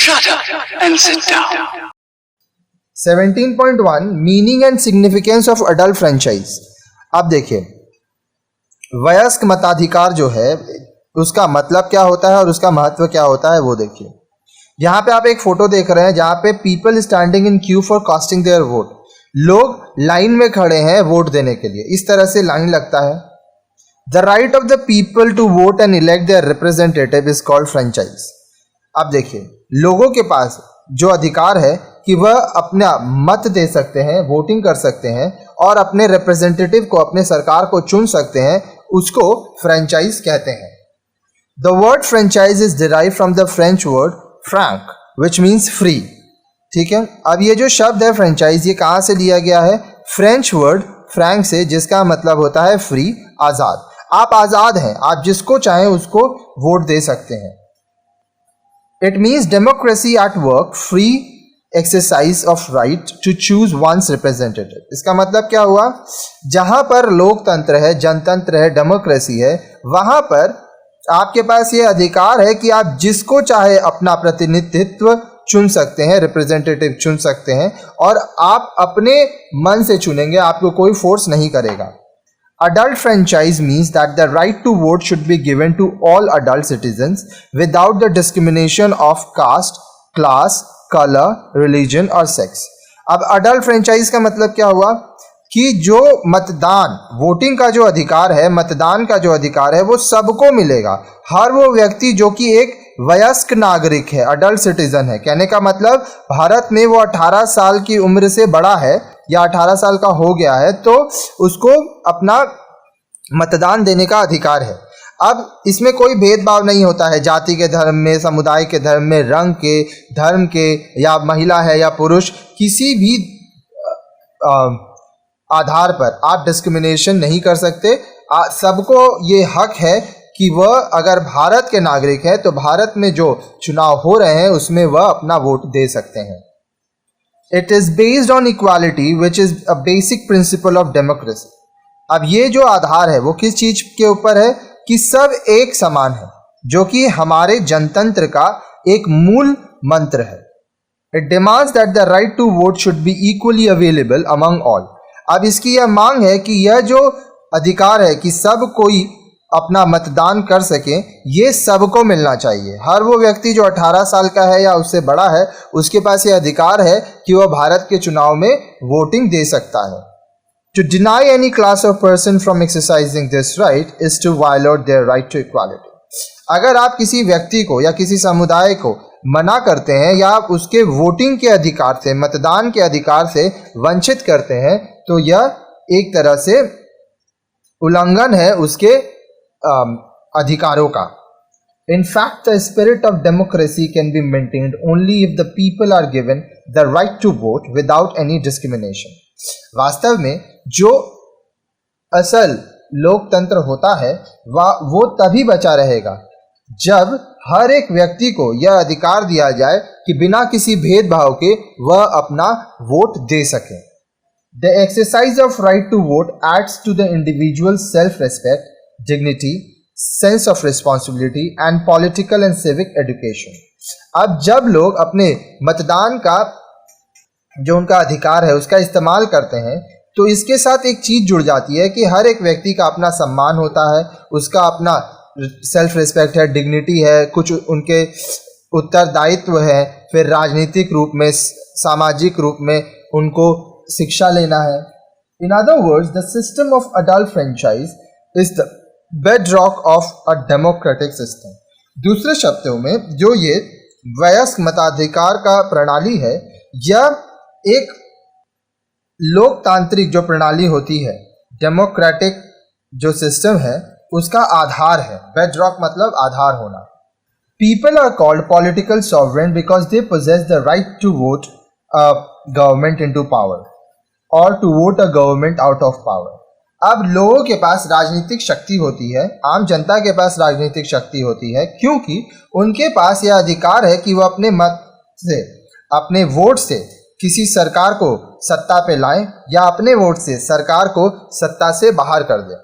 Shut up and sit down. 17.1 meaning and significance of adult franchise. अब देखिए, वयस्क मताधिकार जो है उसका मतलब क्या होता है और उसका महत्व क्या होता है वो देखिए। यहाँ पे आप एक फोटो देख रहे हैं जहाँ पे people standing in Q for casting their vote. लोग लाइन में खड़े हैं वोट देने के लिए, इस तरह से लाइन लगता है। The right of the people to vote and elect their representative is called franchise. अब देखिए, लोगों के पास जो अधिकार है कि वह अपना मत दे सकते हैं, वोटिंग कर सकते हैं और अपने रिप्रेजेंटेटिव को, अपने सरकार को चुन सकते हैं, उसको फ्रेंचाइज कहते हैं। The word franchise is derive from the French word Frank which means free. ठीक है, अब ये जो शब्द है फ्रेंचाइज, ये कहाँ से लिया गया है? फ्रेंच वर्ड फ्रैंक से, जिसका मतलब होता है फ्री, आज़ाद। आप आज़ाद हैं, आप जिसको चाहें उसको वोट दे सकते हैं। It means democracy at work, free exercise of right to choose one's representative. इसका मतलब क्या हुआ? जहां पर लोकतंत्र है, जनतंत्र है, डेमोक्रेसी है, वहां पर आपके पास ये अधिकार है कि आप जिसको चाहे अपना प्रतिनिधित्व चुन सकते हैं, रिप्रेजेंटेटिव चुन सकते हैं, और आप अपने मन से चुनेंगे, आपको कोई फोर्स नहीं करेगा। Adult franchise means that the right to vote should be given to all adult citizens without the discrimination of caste, class, color, religion और sex। अब adult franchise का मतलब क्या हुआ कि जो मतदान, वोटिंग का जो अधिकार है, मतदान का जो अधिकार है, वो सबको मिलेगा। हर वो व्यक्ति जो कि एक वयस्क नागरिक है, अडल्ट सिटीजन है, कहने का मतलब भारत में वो 18 साल की उम्र से बड़ा है या 18 साल का हो गया है, तो उसको अपना मतदान देने का अधिकार है। अब इसमें कोई भेदभाव नहीं होता है जाति के धर्म में, समुदाय के धर्म में, रंग के, धर्म के, या महिला है या पुरुष, किसी भी आधार पर आप डिस्क्रिमिनेशन नहीं कर सकते। सबको ये हक है कि वह अगर भारत के नागरिक है तो भारत में जो चुनाव हो रहे हैं उसमें वह अपना वोट दे सकते हैं। It is based on equality which is a basic principle of democracy. अब ये जो आधार है वो किस चीज के ऊपर है? कि सब एक समान है, जो कि हमारे जनतंत्र का एक मूल मंत्र है। It demands that the right to vote should be equally available among all. अब इसकी यह मांग है कि यह जो अधिकार है कि सब कोई अपना मतदान कर सके, ये सबको मिलना चाहिए। हर वो व्यक्ति जो 18 साल का है या उससे बड़ा है, उसके पास ये अधिकार है कि वह भारत के चुनाव में वोटिंग दे सकता है। To deny any class of person from exercising this right is to violate their right to equality। अगर आप किसी व्यक्ति को या किसी समुदाय को मना करते हैं या आप उसके वोटिंग के अधिकार से, मतदान के अधिकार से वंचित करते हैं, तो यह एक तरह से उल्लंघन है उसके अधिकारों का। In fact, the spirit of democracy can be maintained only if the people are given the right to vote without any discrimination। वास्तव में जो असल लोकतंत्र होता है वो तभी बचा रहेगा जब हर एक व्यक्ति को यह अधिकार दिया जाए कि बिना किसी भेदभाव के वह अपना वोट दे सके। The exercise of right to vote adds to the individual self respect, dignity, sense of responsibility and political and civic education. अब जब लोग अपने मतदान का जो उनका अधिकार है उसका इस्तेमाल करते हैं, तो इसके साथ एक चीज़ जुड़ जाती है कि हर एक व्यक्ति का अपना सम्मान होता है, उसका अपना सेल्फ रिस्पेक्ट है, डिग्निटी है, कुछ उनके उत्तरदायित्व है, फिर राजनीतिक रूप में, सामाजिक रूप में उनको शिक्षा लेना है। In other words, the system of adult franchise is the bedrock of a democratic system. दूसरे शब्दों में, जो ये वयस्क मताधिकार का प्रणाली है, यह एक लोकतांत्रिक जो प्रणाली होती है, डेमोक्रेटिक जो सिस्टम है, उसका आधार है। बेडरॉक मतलब आधार होना। People are called political sovereign because they possess the right to vote a government into power और to vote a government out of power. अब लोगों के पास राजनीतिक शक्ति होती है, आम जनता के पास राजनीतिक शक्ति होती है, क्योंकि उनके पास यह अधिकार है कि वह अपने मत से, अपने वोट से किसी सरकार को सत्ता पे लाएं या अपने वोट से सरकार को सत्ता से बाहर कर दें।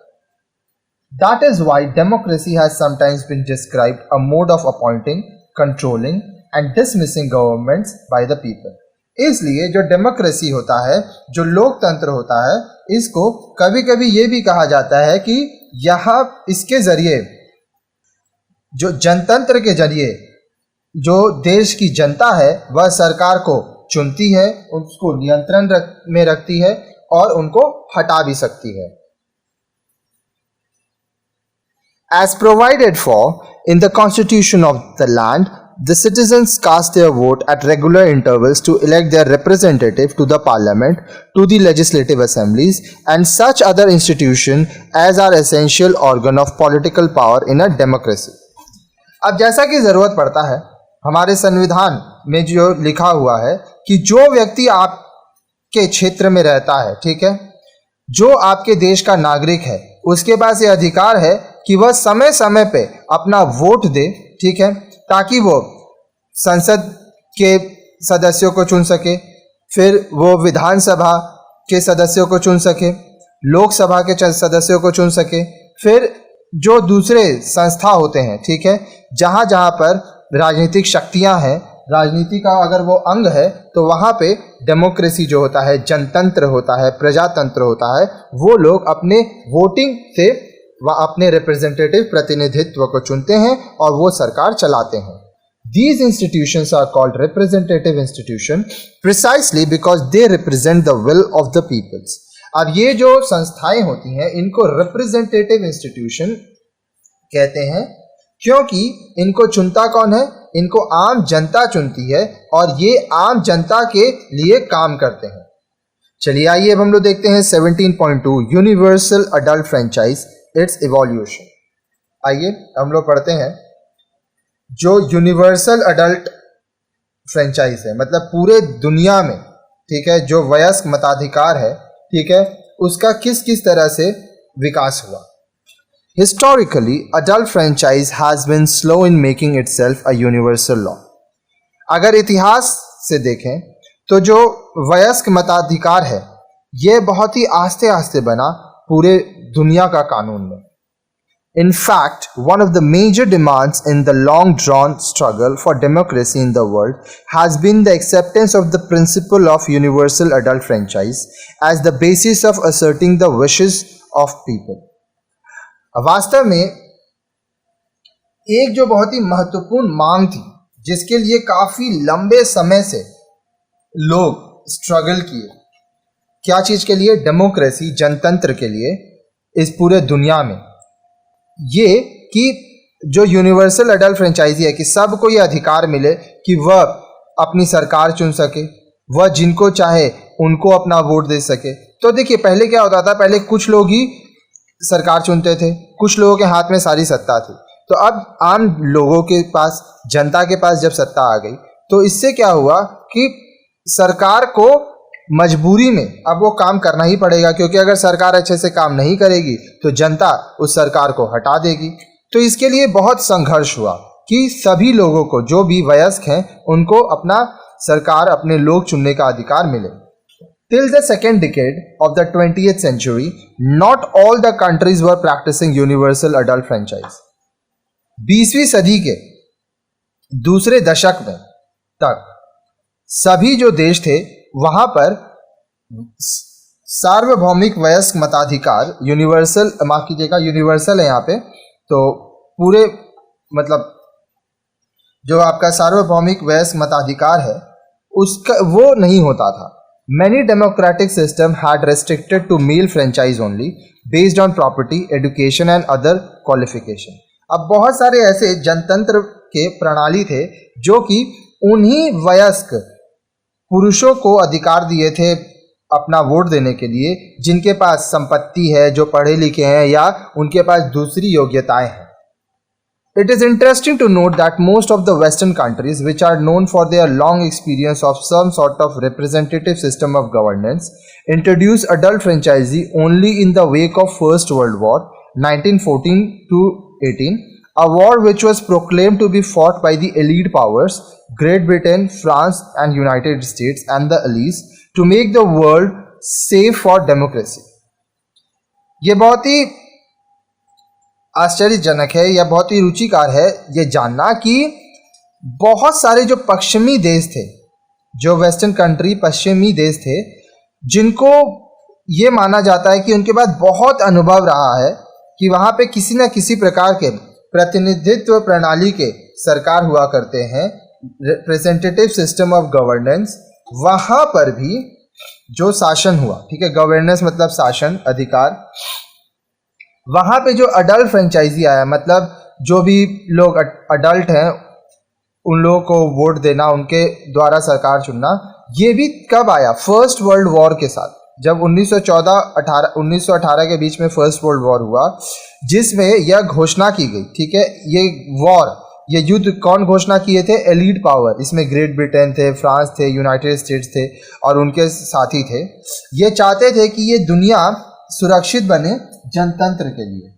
That is why democracy has sometimes been described a mode of appointing, controlling and dismissing governments by the people. इसलिए जो डेमोक्रेसी होता है, जो लोकतंत्र होता है, इसको कभी कभी ये भी कहा जाता है कि यहाँ इसके जरिए, जो जनतंत्र के जरिए जो देश की जनता है वह सरकार को चुनती है, उसको नियंत्रण में रखती है और उनको हटा भी सकती है. As provided for in the constitution of the land, the citizens cast their vote at regular intervals to elect their representative to the parliament, to the legislative assemblies, and such other institutions as are essential organ of political power in a democracy. अब जैसा कि जरूरत पड़ता है, हमारे संविधान में जो लिखा हुआ है कि जो व्यक्ति आपके क्षेत्र में रहता है, ठीक है, जो आपके देश का नागरिक है, उसके पास ये अधिकार है कि वह समय समय पे अपना वोट दे, ठीक है, ताकि वो संसद के सदस्यों को चुन सके, फिर वो विधानसभा के सदस्यों को चुन सके, लोकसभा के सदस्यों को चुन सके, फिर जो दूसरे संस्था होते हैं, ठीक है, जहाँ जहाँ पर राजनीतिक शक्तियाँ हैं, राजनीति का अगर वो अंग है, तो वहाँ पे डेमोक्रेसी जो होता है, जनतंत्र होता है, प्रजातंत्र होता है, वो लोग अपने वोटिंग से वह अपने रिप्रेजेंटेटिव प्रतिनिधित्व को चुनते हैं और वो सरकार चलाते हैं. These institutions are called representative institution precisely because they represent the will of the peoples. अब ये जो संस्थाएं होती हैं, इनको रिप्रेजेंटेटिव इंस्टीट्यूशन कहते हैं, क्योंकि इनको चुनता कौन है? इनको आम जनता चुनती है और ये आम जनता के लिए काम करते हैं. चलिए आइए अब हम लोग देखते हैं 17.2 universal adult franchise, it's evolution. आइए हम लोग पढ़ते हैं जो यूनिवर्सल अडल्ट फ्रेंचाइज है, मतलब पूरे दुनिया में, ठीक है, जो वयस्क मताधिकार है, ठीक है, उसका किस किस तरह से विकास हुआ. Historically, adult franchise has been slow in making itself a universal law. अगर इतिहास से देखें तो जो वयस्क मताधिकार है, ये बहुत ही आस्ते आस्ते बना पूरे दुनिया का कानून में. In fact, one of the major demands in the long-drawn struggle for democracy in the world has been the acceptance of the principle of universal adult franchise as the basis of asserting the wishes of people. वास्तव में एक जो बहुत ही महत्वपूर्ण मांग थी, जिसके लिए काफी लंबे समय से लोग स्ट्रगल किए, क्या चीज के लिए? डेमोक्रेसी, जनतंत्र के लिए इस पूरे दुनिया में. ये कि जो यूनिवर्सल अडल्ट फ्रेंचाइजी है कि सबको ये अधिकार मिले कि वह अपनी सरकार चुन सके, वह जिनको चाहे उनको अपना वोट दे सके. तो देखिए पहले क्या होता था, पहले कुछ लोग ही सरकार चुनते थे, कुछ लोगों के हाथ में सारी सत्ता थी. तो अब आम लोगों के पास, जनता के पास जब सत्ता आ गई, तो इससे क्या हुआ कि सरकार को मजबूरी में अब वो काम करना ही पड़ेगा, क्योंकि अगर सरकार अच्छे से काम नहीं करेगी तो जनता उस सरकार को हटा देगी. तो इसके लिए बहुत संघर्ष हुआ कि सभी लोगों को, जो भी वयस्क हैं, उनको अपना सरकार, अपने लोग चुनने का अधिकार मिले. Till the second decade of the 20th century, not all the countries were practicing universal adult franchise. 20वीं सदी के दूसरे दशक में तक सभी जो देश थे वहां पर सार्वभौमिक वयस्क मताधिकार, यूनिवर्सल, माफ कीजिएगा, यूनिवर्सल है यहाँ पे, तो पूरे मतलब जो आपका सार्वभौमिक वयस्क मताधिकार है उसका वो नहीं होता था. Many democratic systems had restricted to male franchise only based on property, education and other qualification. अब बहुत सारे ऐसे जनतंत्र के प्रणाली थे जो कि उन्हीं वयस्क पुरुषों को अधिकार दिए थे अपना वोट देने के लिए, जिनके पास संपत्ति है, जो पढ़े लिखे हैं या उनके पास दूसरी योग्यताएं हैं. It is interesting to note that most of the Western countries, which are known for their long experience of some sort of representative system of governance, introduced adult franchisee only in the wake of First World War, 1914 to 18, a war which was proclaimed to be fought by the elite powers, Great Britain, France and United States and the Allies, to make the world safe for democracy. ये बहुत ही आश्चर्यजनक है या बहुत ही रुचिकार है ये जानना कि बहुत सारे जो पश्चिमी देश थे, जो वेस्टर्न कंट्री पश्चिमी देश थे, जिनको ये माना जाता है कि उनके पास बहुत अनुभव रहा है कि वहाँ पे किसी न किसी प्रकार के प्रतिनिधित्व प्रणाली के सरकार हुआ करते हैं, रिप्रेजेंटेटिव सिस्टम ऑफ गवर्नेंस, वहाँ पर भी जो शासन हुआ, ठीक है, गवर्नेंस मतलब शासन अधिकार, वहाँ पे जो अडल्ट फ्रेंचाइजी आया, मतलब जो भी लोग अडल्ट हैं उन लोगों को वोट देना, उनके द्वारा सरकार चुनना, ये भी कब आया? फर्स्ट वर्ल्ड वॉर के साथ, जब 1918 के बीच में फर्स्ट वर्ल्ड वॉर हुआ, जिसमें यह घोषणा की गई, ठीक है, ये युद्ध कौन घोषणा किए थे? एलीट पावर, इसमें ग्रेट ब्रिटेन थे, फ्रांस थे, यूनाइटेड स्टेट्स थे और उनके साथी थे। ये चाहते थे कि ये दुनिया सुरक्षित बने जनतंत्र के लिए,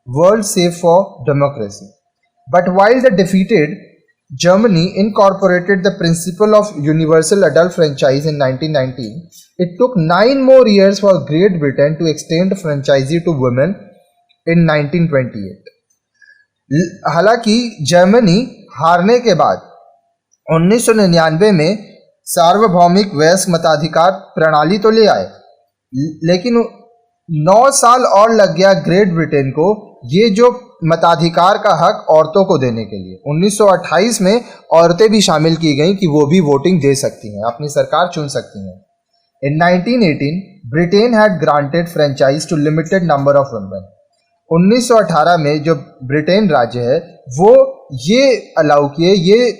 world safe for democracy. But while the defeated Germany incorporated the principle of universal adult franchise in 1919. It took 9 more years for Great Britain to extend franchise to women in 1928. हालांकि जर्मनी हारने के बाद 1999 में सार्वभौमिक वयस्क मताधिकार प्रणाली तो ले आए, लेकिन 9 साल और लग गया ग्रेट ब्रिटेन को ये जो मताधिकार का हक औरतों को देने के लिए। 1928 में औरतें भी शामिल की गई कि वो भी वोटिंग दे सकती हैं, अपनी सरकार चुन सकती हैं। In 1918 Britain had granted franchise to limited number of women. 1918 में जो ब्रिटेन राज्य है वो ये अलाउ किए, ये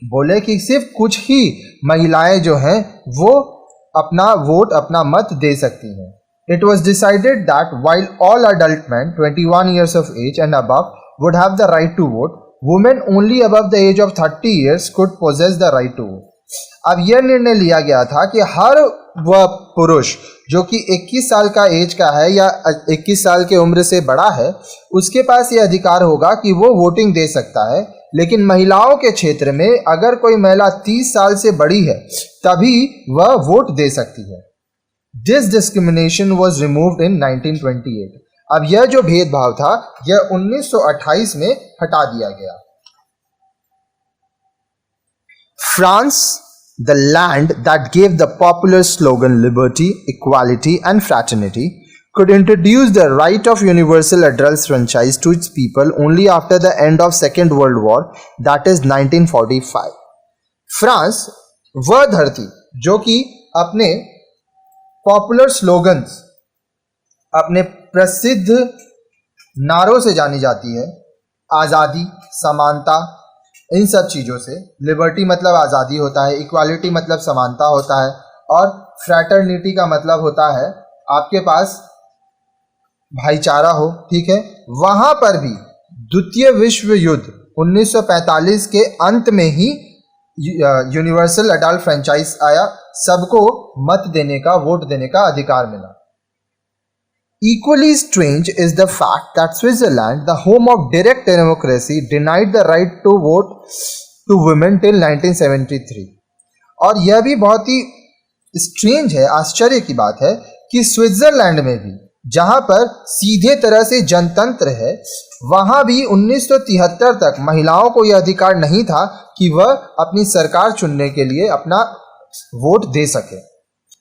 बोले कि सिर्फ कुछ ही महिलाएं जो हैं वो अपना वोट, अपना मत दे सकती हैं। It was decided that while all adult men 21 years of age and above would have the right to vote, women only above the age of 30 years could possess the right to vote. अब यह निर्णय लिया गया था कि हर वह पुरुष जो कि 21 साल का एज का है या 21 साल की उम्र से बड़ा है, उसके पास ये अधिकार होगा कि वो वोटिंग दे सकता है। लेकिन महिलाओं के क्षेत्र में अगर कोई महिला 30 साल से बड़ी है तभी वह वोट दे सकती है। This discrimination was removed in 1928. अब यह जो भेदभाव था यह 1928 में हटा दिया गया। France, the land that gave the popular slogan liberty, equality and fraternity, could introduce the right of universal adult franchise to its people only after the end of Second World War, that is 1945. France वह धरती जो कि अपने popular slogans, अपने प्रसिद्ध नारों से जानी जाती है, आज़ादी, समानता, इन सब चीज़ों से। लिबर्टी मतलब आज़ादी होता है, इक्वालिटी मतलब समानता होता है और फ्रैटर्निटी का मतलब होता है आपके पास भाईचारा हो, ठीक है। वहाँ पर भी द्वितीय विश्व युद्ध 1945 के अंत में ही यूनिवर्सल अडल्ट फ्रेंचाइज आया, सबको मत देने का, वोट देने का अधिकार मिला। Equally strange is the fact that Switzerland, the home of direct democracy, denied the right to vote to women till 1973. और यह भी बहुत ही स्ट्रेंज है, आश्चर्य की बात है कि स्विट्जरलैंड में भी जहां पर सीधे तरह से जनतंत्र है, वहां भी 1973 तक महिलाओं को यह अधिकार नहीं था कि वह अपनी सरकार चुनने के लिए अपना वोट दे सके।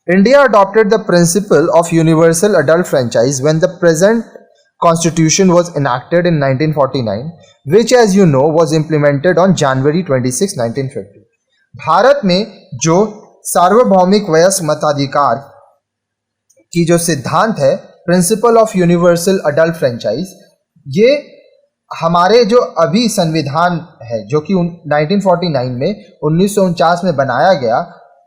India adopted the principle of universal adult franchise when the present constitution was enacted in 1949, which as you know was implemented on January 26, 1950. Bharat में जो सार्वभौमिक वयस्क मताधिकार की जो सिद्धांत है, principle of universal adult franchise, ये हमारे जो अभी संविधान है जो कि 1949 में 1949 में बनाया गया,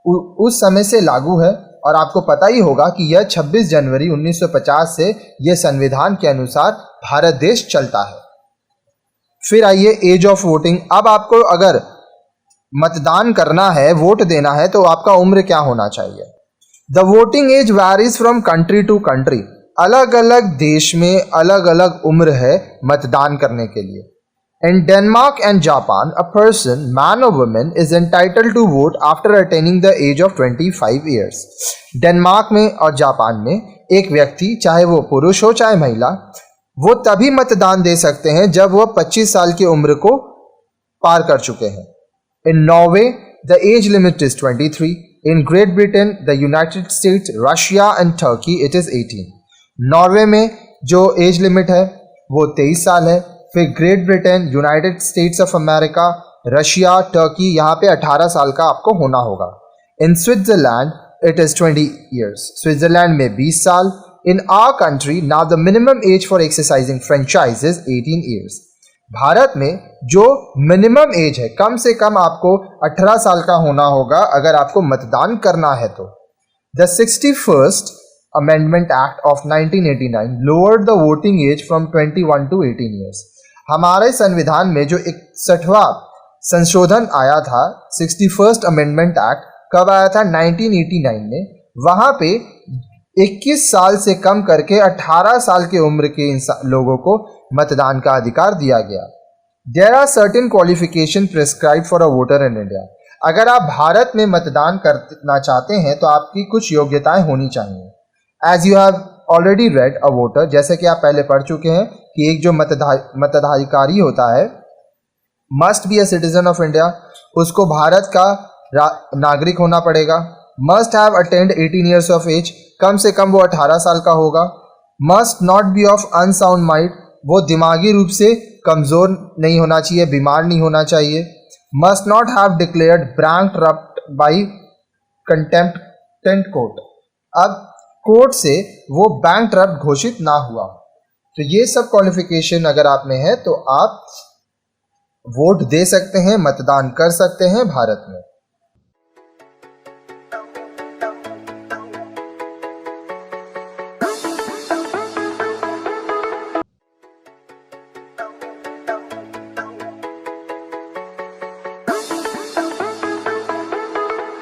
उस समय से लागू है। और आपको पता ही होगा कि यह 26 जनवरी 1950 से यह संविधान के अनुसार भारत देश चलता है। फिर आइए एज ऑफ वोटिंग। अब आपको अगर मतदान करना है, वोट देना है, तो आपका उम्र क्या होना चाहिए? The voting age varies from country to country. अलग अलग देश में अलग अलग उम्र है मतदान करने के लिए। In Denmark and Japan, a person, man or woman, is entitled to vote after attaining the age of 25 years. Denmark में और जापान में एक व्यक्ति, चाहे वो पुरुष हो चाहे महिला, वो तभी मतदान दे सकते हैं जब वह 25 साल की उम्र को पार कर चुके हैं। इन Norway the age limit is 23, in great Britain, the United states, Russia and Turkey it is 18। Norway में जो एज लिमिट है वो 23 साल है, फिर Great Britain, United States of America, Russia, Turkey, यहाँ पे 18 साल का आपको होना होगा। In Switzerland it is 20 years, Switzerland में 20 साल। In our country now the minimum age for exercising franchise is 18 years. Bharat में जो मिनिमम एज है, कम से कम आपको 18 साल का होना होगा अगर आपको मतदान करना है तो। The 61st Amendment Act of 1989 lowered the voting age from 21 to 18 years. हमारे संविधान में जो 61वां संशोधन आया था, 61st Amendment Act कब आया था? 1989 में। वहाँ पे 21 साल से कम करके 18 साल की उम्र के लोगों को मतदान का अधिकार दिया गया। There are certain qualifications prescribed for a voter in India. अगर आप भारत में मतदान करना चाहते हैं तो आपकी कुछ योग्यताएं होनी चाहिए। As you have already read, a voter, जैसे कि आप पहले पढ़ चुके हैं कि एक जो मतदाधिकारी होता है, must be a citizen of India, उसको भारत का नागरिक होना पड़ेगा। Must have attained 18 years of age, कम से कम वो 18 साल का होगा। Must not be of unsound mind, वो दिमागी रूप से कमज़ोर नहीं होना चाहिए, बीमार नहीं होना चाहिए। Must not have declared bankrupt by contempt court, अब कोर्ट से वो बैंकरप्ट घोषित ना हुआ। तो ये सब क्वालिफिकेशन अगर आप में है तो आप वोट दे सकते हैं, मतदान कर सकते हैं भारत में।